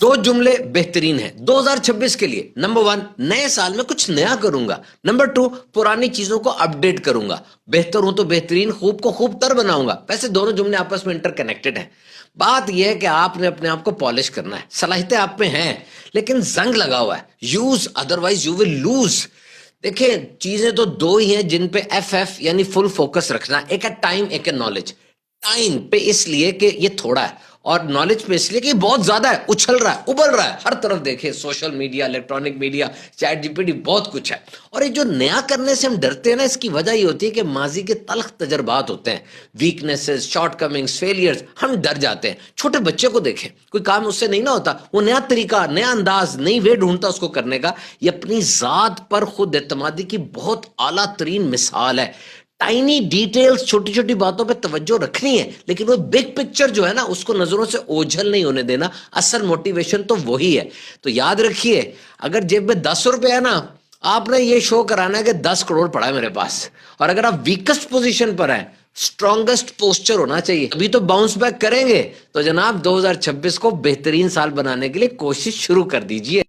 دو جملے بہترین ہیں 2026 کے لیے. نمبر 1 نئے سال میں کچھ نیا کروں گا. نمبر 2 پرانی چیزوں کو اپڈیٹ کروں گا. بہتر ہوں تو بہترین، خوب کو خوب تر بناؤں گا. ویسے دونوں جملے آپس میں انٹر کنیکٹڈ ہیں. بات یہ ہے کہ آپ نے اپنے آپ کو پالش کرنا ہے. صلاحیتیں آپ میں ہیں لیکن زنگ لگا ہوا ہے. Use otherwise you will lose. دیکھیں چیزیں تو دو ہی ہیں جن پہ ایف یعنی فل فوکس رکھنا. ایک ہے ٹائم، ایک ہے نالج. ٹائم پہ اس لیے کہ یہ تھوڑا ہے، اور نالج پہ اس لیے کہ یہ بہت زیادہ ہے، اچھل رہا ہے، ابل رہا ہے ہر طرف. دیکھیں social media, electronic media, chat G P T, بہت کچھ ہے. اور یہ جو نیا کرنے سے ہم ڈرتے ہیں نا، اس کی وجہ یہ ہوتی ہے کہ ماضی کے تلخ تجربات ہوتے ہیں، ویکنیسز، شارٹ کمنگز، فیلئرز. ہم ڈر جاتے ہیں. چھوٹے بچے کو دیکھیں، کوئی کام اس سے نہیں نہ ہوتا، وہ نیا طریقہ، نیا انداز، نئی وے ڈھونڈتا اس کو کرنے کا. یہ اپنی ذات پر خود اعتمادی کی بہت اعلیٰ ترین مثال ہے. ٹائنی ڈیٹیلز، چھوٹی چھوٹی باتوں پہ توجہ رکھنی ہے، لیکن وہ بگ پکچر جو ہے نا اس کو نظروں سے اوجھل نہیں ہونے دینا. اصل موٹیویشن تو وہی ہے. تو یاد رکھیے، اگر جیب میں 10 روپے ہے نا، آپ نے یہ شو کرانا ہے کہ 10 کروڑ پڑا ہے میرے پاس. اور اگر آپ ویکسٹ پوزیشن پر ہیں، اسٹرانگسٹ پوسچر ہونا چاہیے، ابھی تو باؤنس بیک کریں گے. تو جناب 2026 کو بہترین سال بنانے کے لیے کوشش شروع کر دیجئے.